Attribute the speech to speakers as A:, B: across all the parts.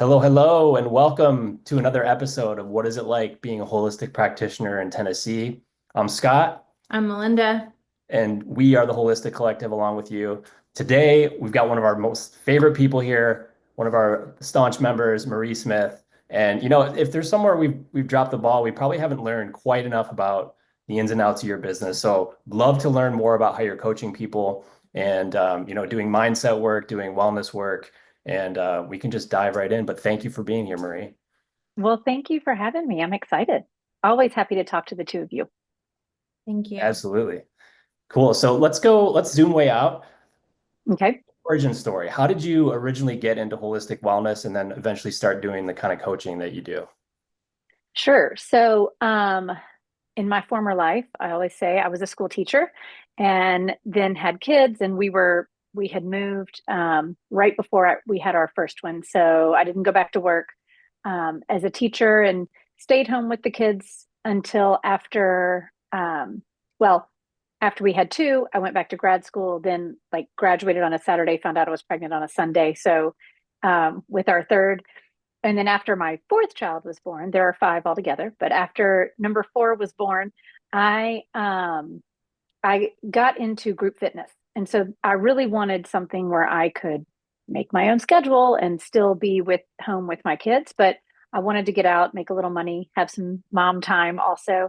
A: Hello, hello, and welcome to another episode of What Is It Like Being a Holistic Practitioner in Tennessee. I'm Scott,
B: I'm Melinda.
A: and we are the Holistic Collective along with you. Today, we've got one of our most favorite people here, one of our staunch members, Marie Smith. And if there's somewhere we've dropped the ball, we probably haven't learned quite enough about the ins and outs of your business. So, love to learn more about how you're coaching people and doing mindset work, doing wellness work, and we can just dive right in. But thank you for being here, Marie.
C: Well, thank you for having me. I'm excited. Always happy to talk to the two of you.
B: Thank you.
A: Absolutely. Cool. So let's zoom way out.
C: Okay.
A: Origin story. How did you originally get into holistic wellness and then eventually start doing the kind of coaching that you do?
C: Sure. In my former life, I always say I was a school teacher and then had kids, and we had moved right before we had our first one. So I didn't go back to work as a teacher and stayed home with the kids until well, after we had two. I went back to grad school, then like graduated on a Saturday, found out I was pregnant on a Sunday. So with our third, and then after my fourth child was born, there are five altogether, but after number four was born, I I got into group fitness. And so I really wanted something where I could make my own schedule and still be with home with my kids, but I wanted to get out, make a little money, have some mom time also.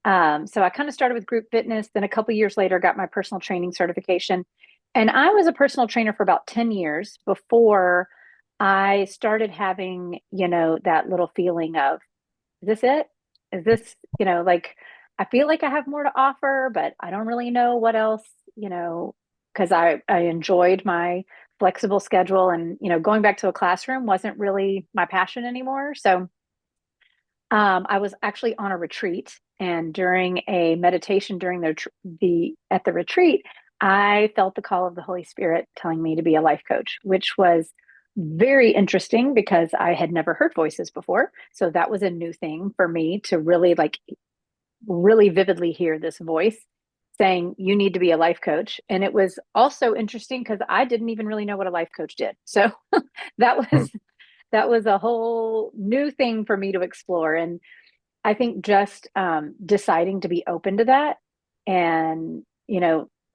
C: So I kind of started with group fitness. Then a couple years later, got my personal training certification. And I was a personal trainer for about 10 years before I started having, that little feeling of, is this it? Is this, like, I feel like I have more to offer, but I don't really know what else, because I enjoyed my flexible schedule, and, going back to a classroom wasn't really my passion anymore. So I was actually on a retreat, and during a meditation during the at the retreat, I felt the call of the Holy Spirit telling me to be a life coach, which was very interesting because I had never heard voices before. So that was a new thing for me to really really vividly hear this voice saying you need to be a life coach. And it was also interesting because I didn't even really know what a life coach did. So that
A: Hmm.
C: was that was a whole new thing for me to explore. And I think just deciding to be open to that, and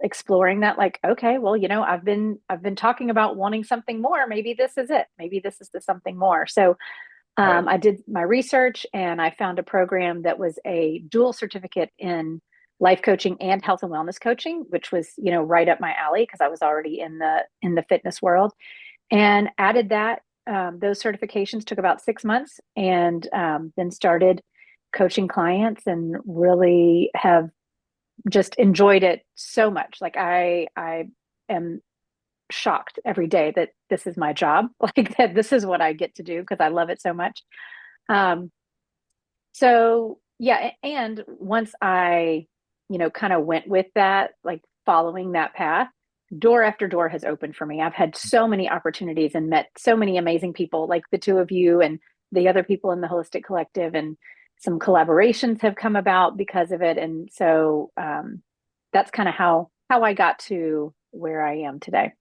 C: exploring that, like, okay, well, I've been talking about wanting something more. Maybe this is it. Maybe this is the something more. So
A: Right.
C: I did my research, and I found a program that was a dual certificate in life coaching and health and wellness coaching, which was right up my alley because I was already in the fitness world, and added that. Those certifications took about 6 months, and then started coaching clients, and really have just enjoyed it so much. Like I am shocked every day that this is my job, like that this is what I get to do because I love it so much. Um, so yeah, and once I, kind of went with that, like following that path, door after door has opened for me. I've had so many opportunities and met so many amazing people, like the two of you and the other people in the Holistic Collective, and some collaborations have come about because of it. And so that's kind of how I got to where I am today.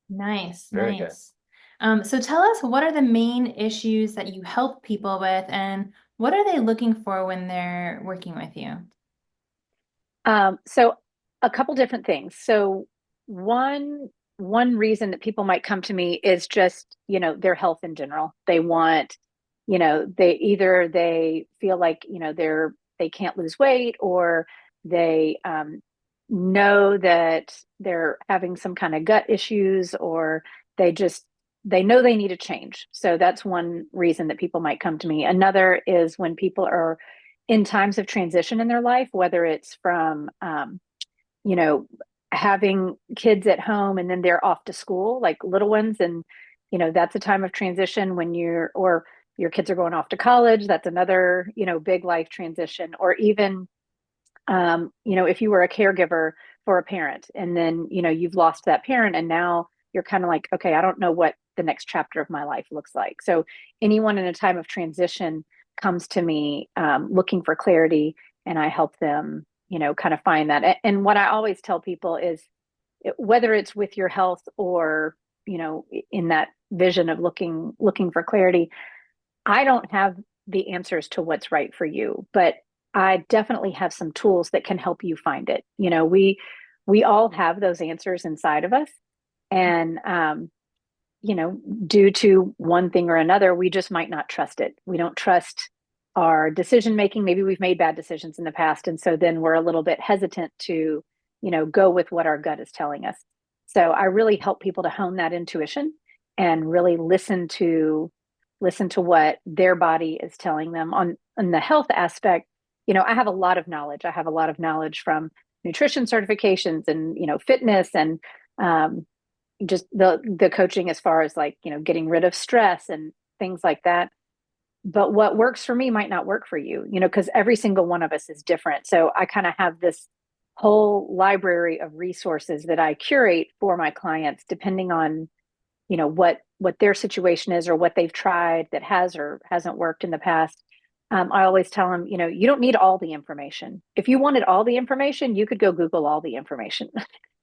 B: Nice,
A: Very good.
B: nice. So tell us, what are the main issues that you help people with, and what are they looking for when they're working with you?
C: So a couple different things. So one reason that people might come to me is just, their health in general. They want, they feel like, they can't lose weight, or they know that they're having some kind of gut issues, or they just they know they need a change. So that's one reason that people might come to me. Another is when people are in times of transition in their life, whether it's from, you know, having kids at home and then they're off to school, like little ones. And, that's a time of transition when or your kids are going off to college. That's another, big life transition. Or even, if you were a caregiver for a parent, and then, you've lost that parent, and now you're kind of like, okay, I don't know what the next chapter of my life looks like. So anyone in a time of transition comes to me looking for clarity, and I help them, kind of find that. And what I always tell people is, whether it's with your health or, in that vision of looking for clarity. I don't have the answers to what's right for you, but I definitely have some tools that can help you find it. You know, we all have those answers inside of us, and you know, due to one thing or another, we just might not trust it. We don't trust our decision making. Maybe we've made bad decisions in the past, and so then we're a little bit hesitant to, you know, go with what our gut is telling us. So I really help people to hone that intuition and really listen to what their body is telling them. On the health aspect, you know, I have a lot of knowledge. I have a lot of knowledge from nutrition certifications and, you know, fitness and just the coaching as far as like, you know, getting rid of stress and things like that. But what works for me might not work for you, you know, because every single one of us is different. So I kind of have this whole library of resources that I curate for my clients, depending on, you know, what their situation is or what they've tried that has or hasn't worked in the past. I always tell them, you know, you don't need all the information. If you wanted all the information, you could go Google all the information.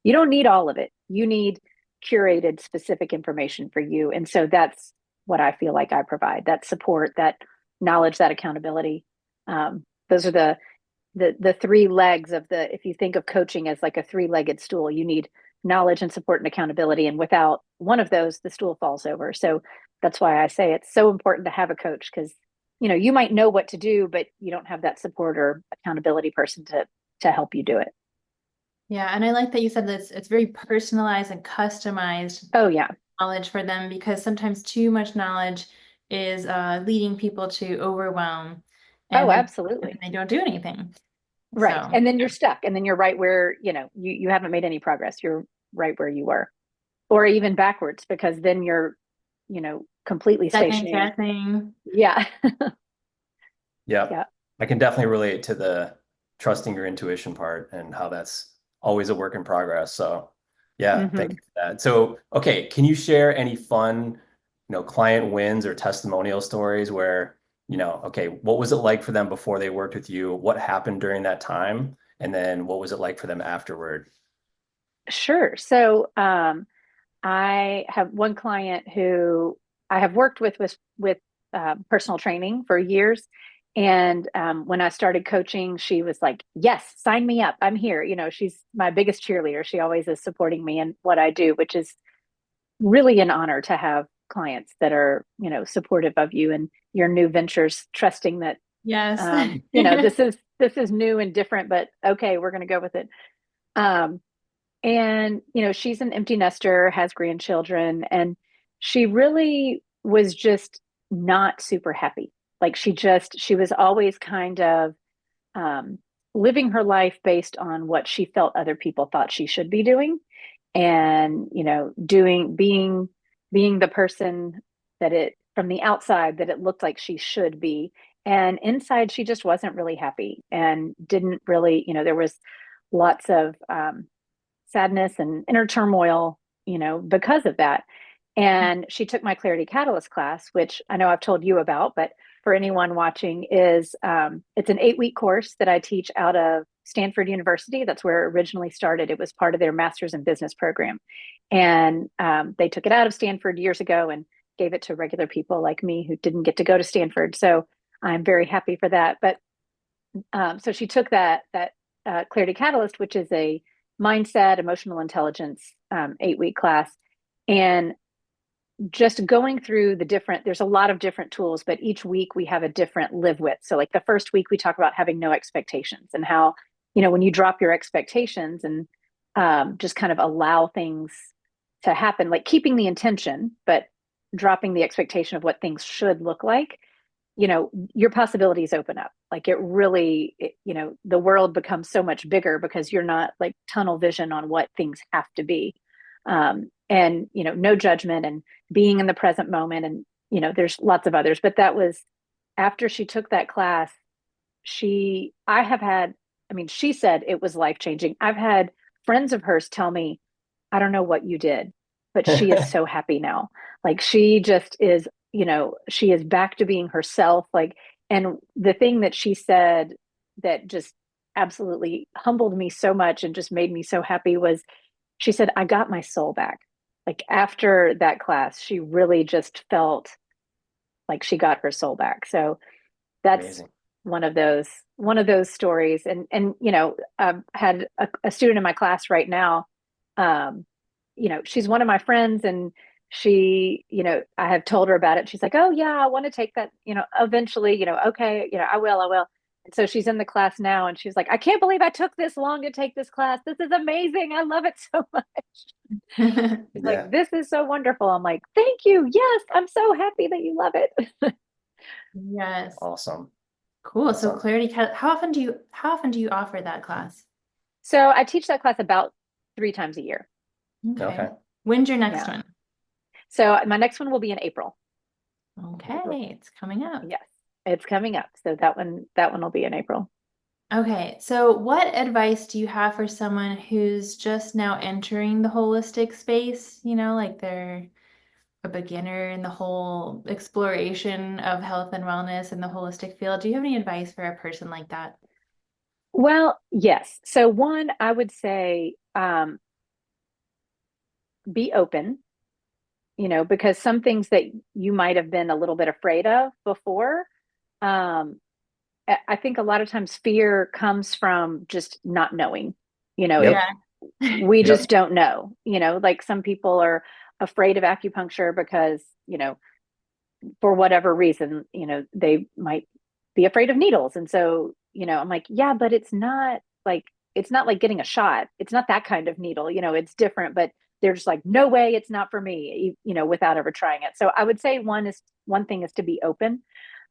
C: You don't need all of it. You need curated specific information for you. And so that's what I feel like I provide, that support, that knowledge, that accountability. Those are the three legs of the, if you think of coaching as like a three-legged stool, you need knowledge and support and accountability. And without one of those, the stool falls over. So that's why I say it's so important to have a coach, because, you know, you might know what to do, but you don't have that support or accountability person to help you do it.
B: Yeah, and I like that you said that it's very personalized and customized
C: Oh yeah.
B: knowledge for them, because sometimes too much knowledge is leading people to overwhelm, and
C: Oh,
B: then
C: absolutely.
B: they don't do anything.
C: Right.
B: So
C: And then you're stuck, and then you're right where, you know, you haven't made any progress. You're right where you were, or even backwards, because then you're, you know, completely
B: second
C: stationary.
B: guessing.
C: Yeah.
A: Yeah.
C: Yeah.
A: I can definitely relate to the trusting your intuition part and how that's always a work in progress. So yeah, thank
C: Hmm.
A: you for that. So, okay, can you share any fun, client wins or testimonial stories where, okay, what was it like for them before they worked with you? What happened during that time? And then what was it like for them afterward?
C: Sure. So I have one client who I have worked with personal training for years. And when I started coaching, she was like, "Yes, sign me up. I'm here." You know, she's my biggest cheerleader. She always is supporting me in what I do, which is really an honor to have clients that are, you know, supportive of you and your new ventures, trusting that,
B: Yes.
C: you know, this is new and different, but okay, we're going to go with it. Um, and, you know, she's an empty nester, has grandchildren, and she really was just not super happy. Like she was always kind of um, living her life based on what she felt other people thought she should be doing. And, you know, being the person that it from the outside that it looked like she should be. And inside, she just wasn't really happy and didn't really, you know, there was lots of sadness and inner turmoil, you know, because of that. And she took my Clarity Catalyst class, which I know I've told you about, but for anyone watching, is it's an 8-week course that I teach out of Stanford University. That's where it originally started. It was part of their master's in business program. And they took it out of Stanford years ago and gave it to regular people like me who didn't get to go to Stanford. So I'm very happy for that. But so she took that Clarity Catalyst, which is a mindset, emotional intelligence 8-week class, and just going through there's a lot of different tools, but each week we have a different live with. So like the first week we talk about having no expectations and how, you know, when you drop your expectations and just kind of allow things to happen, like keeping the intention, but dropping the expectation of what things should look like, you know, your possibilities open up. Like you know, the world becomes so much bigger because you're not like tunnel vision on what things have to be. And, you know, no judgment and being in the present moment. And, you know, there's lots of others, but that was after she took that class. I have had, I mean, she said it was life changing. I've had friends of hers tell me, "I don't know what you did, but she is so happy now." Like she just is, you know, she is back to being herself. Like, and the thing that she said that just absolutely humbled me so much and just made me so happy was she said, "I got my soul back." like after that class, she really just felt like she got her soul back. So that's
A: Amazing.
C: one of those stories. And you know, I've had a student in my class right now. Um, you know, she's one of my friends, and she, you know, I have told her about it. She's like, "Oh yeah, I want to take that, you know, eventually, you know, okay, you know, I will." And so she's in the class now, and she's like, "I can't believe I took this long to take this class. This is amazing. I love it so much." She's
A: Yeah.
C: like, "This is so wonderful." I'm like, "Thank you. Yes, I'm so happy that you love it."
B: Yes.
A: Awesome.
B: Cool.
A: That
B: So
A: sounds
B: Clarity how often do you offer that class?
C: So I teach that class about 3 times a year.
A: okay.
B: When's your next
C: Yeah.
B: one?
C: So my next one will be in April.
B: Okay, it's coming up.
C: Yes, it's coming up. So that one will be in April.
B: Okay, so what advice do you have for someone who's just now entering the holistic space? You know, like they're a beginner in the whole exploration of health and wellness in the holistic field. Do you have any advice for a person like that?
C: Well, yes. So one, I would say be open, you know, because some things that you might have been a little bit afraid of before, um, I think a lot of times fear comes from just not knowing. You know,
A: Yep.
C: we
A: Yep.
C: just don't know. You know, like some people are afraid of acupuncture because, you know, for whatever reason, you know, they might be afraid of needles. And so, you know, I'm like, yeah, but it's not like getting a shot. It's not that kind of needle, you know, it's different, but they're just like, no way, it's not for me, you know, without ever trying it. So I would say one thing is to be open.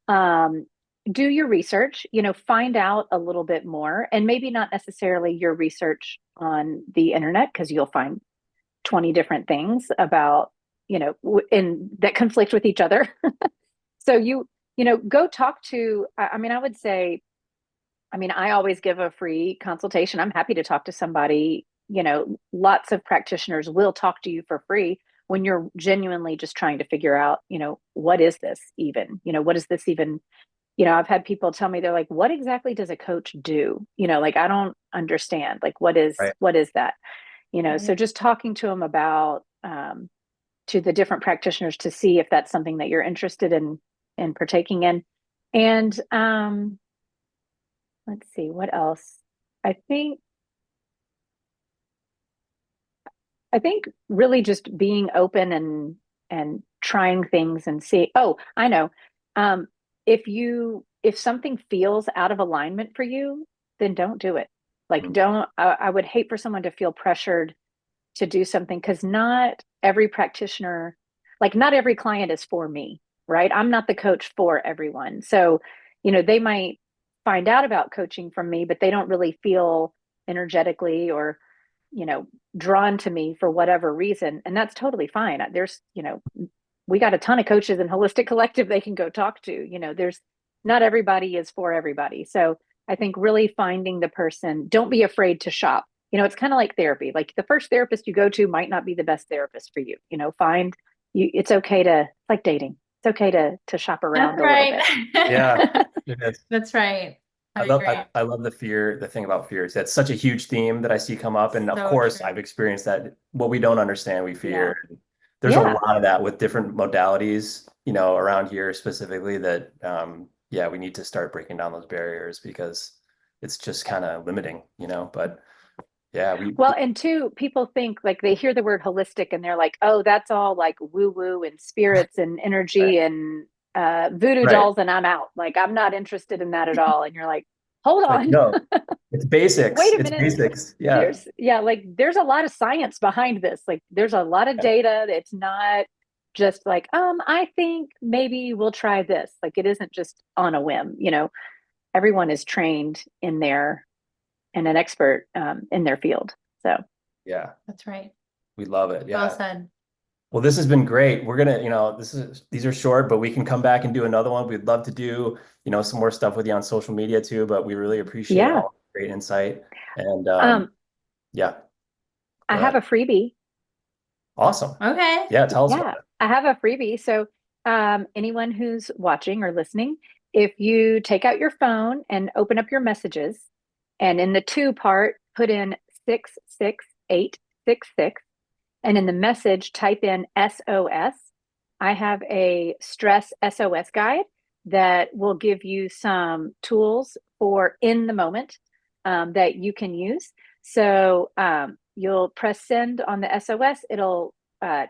C: Um, do your research, you know, find out a little bit more, and maybe not necessarily your research on the internet, because you'll find 20 different things about, you know, and that conflict with each other. So you know, go talk to, I mean, I would say, I mean, I always give a free consultation. I'm happy to talk to somebody. You know, lots of practitioners will talk to you for free when you're genuinely just trying to figure out, you know, what is this even? You know, what is this even? You know, I've had people tell me, they're like, what exactly does a coach do? You know, like, I don't understand. Like,
A: Right.
C: what is that? You know, so
B: Right.
C: just talking to them about, to the different practitioners to see if that's something that you're interested in partaking in. And let's see what else. I think I think really just being open and trying things and see. Oh, I know. Um, if something feels out of alignment for you, then don't do it. Like,
A: Mm.
C: don't. I would hate for someone to feel pressured to do something, because not every practitioner, like not every client is for me, right? I'm not the coach for everyone. So, you know, they might find out about coaching from me, but they don't really feel energetically or, you know, drawn to me for whatever reason. And that's totally fine. There's, you know, we got a ton of coaches in Holistic Collective they can go talk to. You know, there's not everybody is for everybody. So I think really finding the person, don't be afraid to shop. You know, it's kind of like therapy. Like, the first therapist you go to might not be the best therapist for you. You know, find you, it's okay to, like dating. It's okay to shop
B: That's
C: around a little
B: right.
C: bit.
A: Yeah. It is.
B: That's right. I
A: I love
B: agree.
A: I love the thing about fears. That's such a huge theme that I see come up. And of
B: So
A: course,
B: true.
A: I've experienced that. What we don't understand, we
C: Yeah.
A: fear. There's a
C: Yeah.
A: lot of that with different modalities, you know, around here specifically that yeah, we need to start breaking down those barriers because it's just kind of limiting, you know. But yeah,
C: Well, and two, people think, like, they hear the word holistic and they're like, oh, that's all like woo woo and spirits and
A: right,
C: energy and voodoo
A: right.
C: dolls, and I'm out. Like, I'm not interested in that at all. And you're like, hold
A: It's like,
C: on,
A: no, it's basics.
C: wait a
A: It's
C: minute.
A: basics. Yeah.
C: Like, there's a lot of science behind this. Like, there's a lot of
A: Yeah.
C: data. It's not just like, I think maybe we'll try this. Like, it isn't just on a whim. You know, everyone is trained in their and an expert in their field. So
A: Yeah.
B: That's right.
A: We love it.
B: Well
A: Yeah.
B: said.
A: Well, this has been great. We're gonna, you know, these are short, but we can come back and do another one. We'd love to do, you know, some more stuff with you on social media too, but we really appreciate
C: yeah.
A: all the great insight. And
C: Um,
A: yeah,
C: I
A: go
C: have
A: ahead.
C: a freebie.
A: Awesome.
B: Okay.
A: Yeah, tell us
C: Yeah,
A: about it.
C: I have a freebie. So, anyone who's watching or listening, if you take out your phone and open up your messages, and in the to part, put in 66866, And in the message, type in SOS. I have a stress SOS guide that will give you some tools for in the moment that you can use. So you'll press send on the SOS. It'll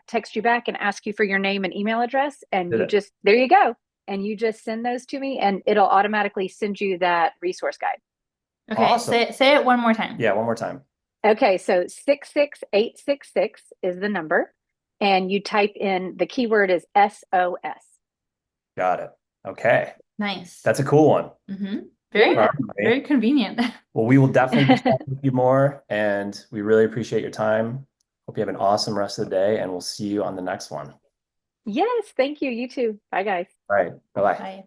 C: text you back and ask you for your name and email address. And you just, there you go. And you just send those to me and it'll automatically send you that resource guide.
B: Okay,
A: Awesome.
B: say it one more time.
A: Yeah, one more time.
C: Okay, so 66866 is the number. And you type in, the keyword is SOS.
A: Got it. Okay.
B: Nice.
A: That's a cool one.
B: Very,
A: All right.
B: very convenient.
A: Well, we will definitely be talking with you more, and we really appreciate your time. Hope you have an awesome rest of the day, and we'll see you on the next one.
C: Yes, thank you. You too. Bye, guys.
A: All right. Bye-bye.
B: Bye.